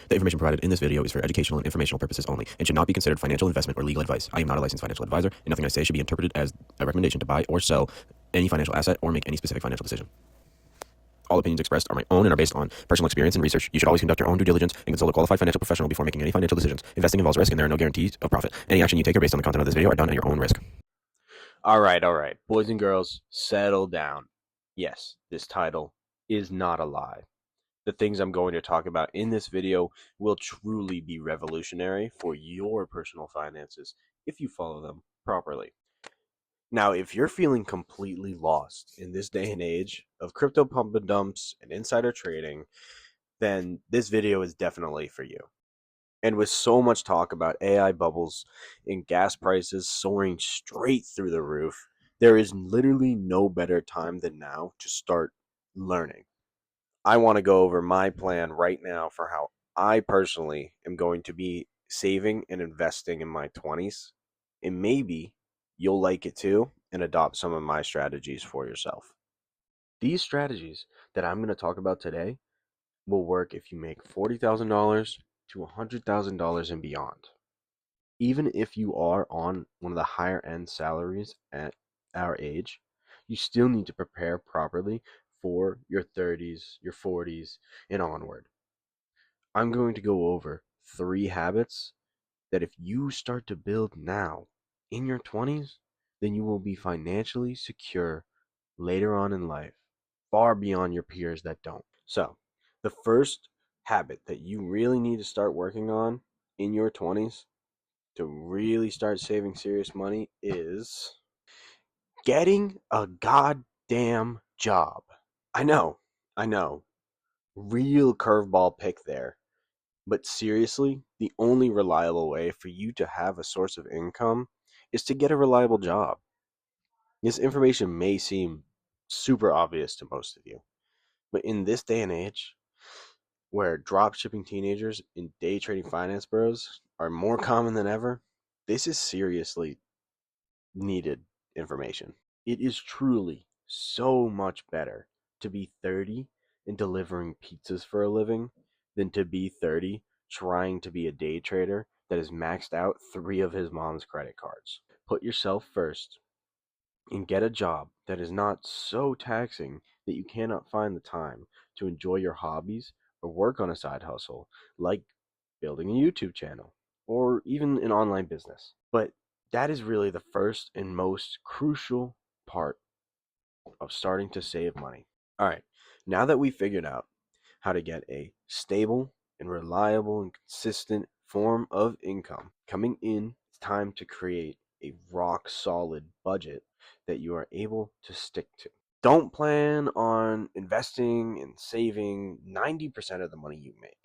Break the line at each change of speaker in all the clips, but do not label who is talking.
The information provided in this video is for educational and informational purposes only and should not be considered financial investment or legal advice. I am not a licensed financial advisor, and nothing I say should be interpreted as a recommendation to buy or sell any financial asset or make any specific financial decision. All opinions expressed are my own and are based on personal experience and research. You should always conduct your own due diligence and consult a qualified financial professional before making any financial decisions. Investing involves risk, and there are no guarantees of profit. Any action you take are based on the content of this video are done at your own risk.
All right. Boys and girls, settle down. Yes, this title is not a lie. The things I'm going to talk about in this video will truly be revolutionary for your personal finances if you follow them properly. Now, if you're feeling completely lost in this day and age of crypto pump and dumps and insider trading, then this video is definitely for you. And with so much talk about AI bubbles and gas prices soaring straight through the roof, there is literally no better time than now to start learning. I want to go over my plan right now for how I personally am going to be saving and investing in my 20s. And maybe you'll like it too and adopt some of my strategies for yourself. These strategies that I'm going to talk about today will work if you make $40,000 to $100,000 and beyond. Even if you are on one of the higher end salaries at our age, you still need to prepare properly for your 30s, your 40s, and onward. I'm going to go over 3 habits that if you start to build now in your 20s, then you will be financially secure later on in life, far beyond your peers that don't. So, the first habit that you really need to start working on in your 20s to really start saving serious money is getting a goddamn job. I know. Real curveball pick there. But seriously, the only reliable way for you to have a source of income is to get a reliable job. This information may seem super obvious to most of you, but in this day and age, where drop shipping teenagers and day trading finance bros are more common than ever, this is seriously needed information. It is truly so much better to be 30 and delivering pizzas for a living than to be 30 trying to be a day trader that has maxed out 3 of his mom's credit cards. Put yourself first and get a job that is not so taxing that you cannot find the time to enjoy your hobbies or work on a side hustle like building a YouTube channel or even an online business. But that is really the first and most crucial part of starting to save money. All right, now that we figured out how to get a stable and reliable and consistent form of income coming in, it's time to create a rock solid budget that you are able to stick to. Don't plan on investing and saving 90% of the money you make.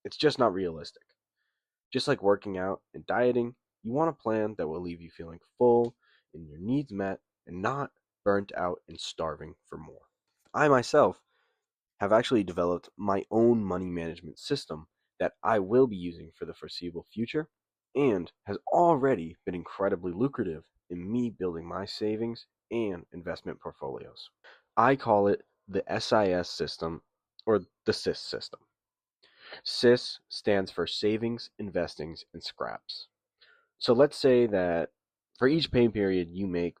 It's just not realistic. Just like working out and dieting, you want a plan that will leave you feeling full and your needs met and not burnt out and starving for more. I myself have actually developed my own money management system that I will be using for the foreseeable future and has already been incredibly lucrative in me building my savings and investment portfolios. I call it the SIS system or the SIS system. SIS stands for Savings, Investings, and Scraps. So let's say that for each pay period you make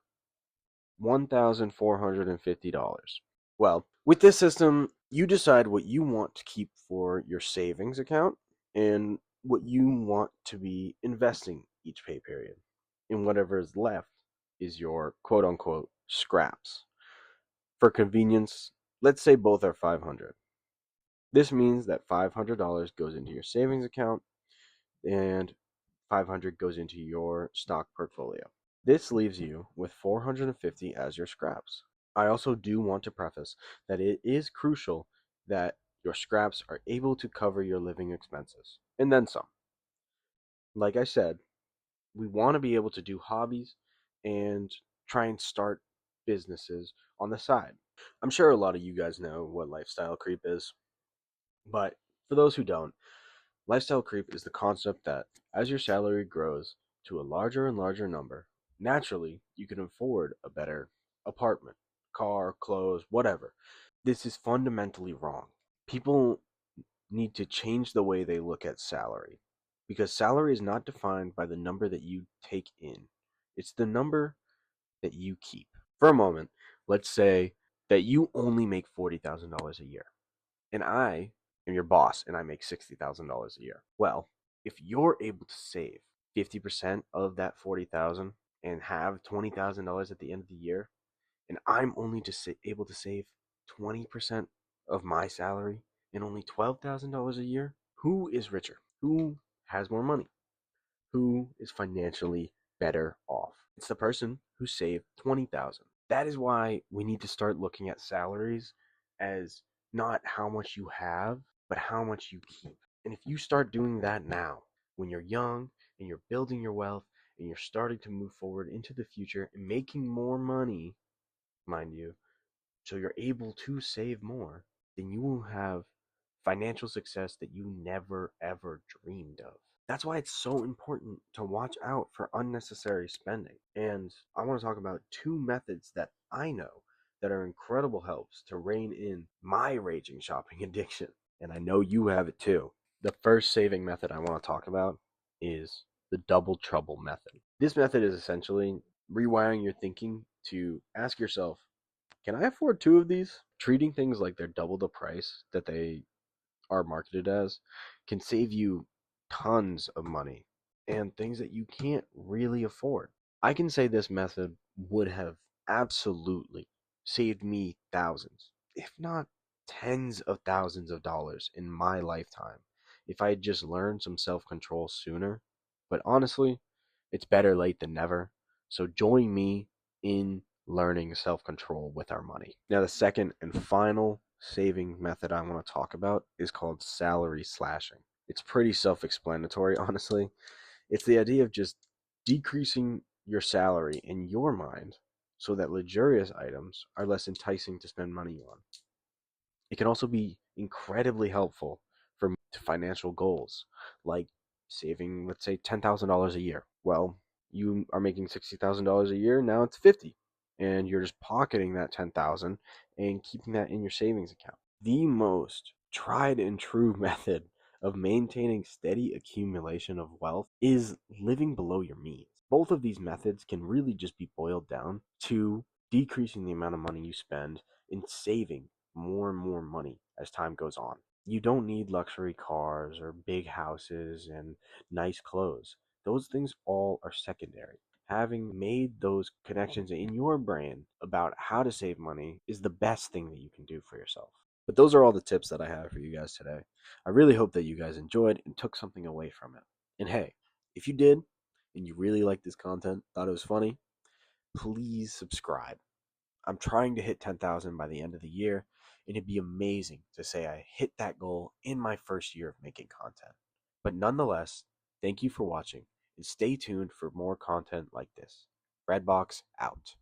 $1,450. Well, with this system, you decide what you want to keep for your savings account and what you want to be investing each pay period. And whatever is left is your quote unquote scraps. For convenience, let's say both are 500. This means that $500 goes into your savings account and 500 goes into your stock portfolio. This leaves you with 450 as your scraps. I also do want to preface that it is crucial that your scraps are able to cover your living expenses and then some. Like I said, we want to be able to do hobbies and try and start businesses on the side. I'm sure a lot of you guys know what lifestyle creep is, but for those who don't, lifestyle creep is the concept that as your salary grows to a larger and larger number, naturally you can afford a better apartment, car, clothes, whatever. This is fundamentally wrong. People need to change the way they look at salary, because salary is not defined by the number that you take in, it's the number that you keep. For a moment, let's say that you only make $40,000 a year, and I am your boss and I make $60,000 a year. Well, if you're able to save 50% of that 40,000 and have $20,000 at the end of the year, and I'm only just able to save 20% of my salary and only $12,000 a year, who is richer? Who has more money? Who is financially better off? It's the person who saved 20,000. That is why we need to start looking at salaries as not how much you have, but how much you keep. And if you start doing that now, when you're young and you're building your wealth and you're starting to move forward into the future and making more money, mind you, so you're able to save more, then you will have financial success that you never ever dreamed of. That's why it's so important to watch out for unnecessary spending. And I want to talk about two methods that I know that are incredible helps to rein in my raging shopping addiction. And I know you have it too. The first saving method I want to talk about is the double trouble method. This method is essentially rewiring your thinking to ask yourself, can I afford two of these? Treating things like they're double the price that they are marketed as can save you tons of money and things that you can't really afford. I can say this method would have absolutely saved me thousands, if not tens of thousands of dollars in my lifetime if I had just learned some self control sooner. But honestly, it's better late than never. So join me in learning self control with our money. Now, the second and final saving method I want to talk about is called salary slashing. It's pretty self explanatory, honestly. It's the idea of just decreasing your salary in your mind so that luxurious items are less enticing to spend money on. It can also be incredibly helpful for financial goals, like saving, let's say, $10,000 a year. Well, you are making $60,000 a year, now it's 50, and you're just pocketing that 10,000 and keeping that in your savings account. The most tried and true method of maintaining steady accumulation of wealth is living below your means. Both of these methods can really just be boiled down to decreasing the amount of money you spend and saving more and more money as time goes on. You don't need luxury cars or big houses and nice clothes. Those things all are secondary. Having made those connections in your brain about how to save money is the best thing that you can do for yourself. But those are all the tips that I have for you guys today. I really hope that you guys enjoyed and took something away from it. And hey, if you did and you really liked this content, thought it was funny, please subscribe. I'm trying to hit 10,000 by the end of the year, and it'd be amazing to say I hit that goal in my first year of making content. But nonetheless, thank you for watching, and stay tuned for more content like this. Redbox out.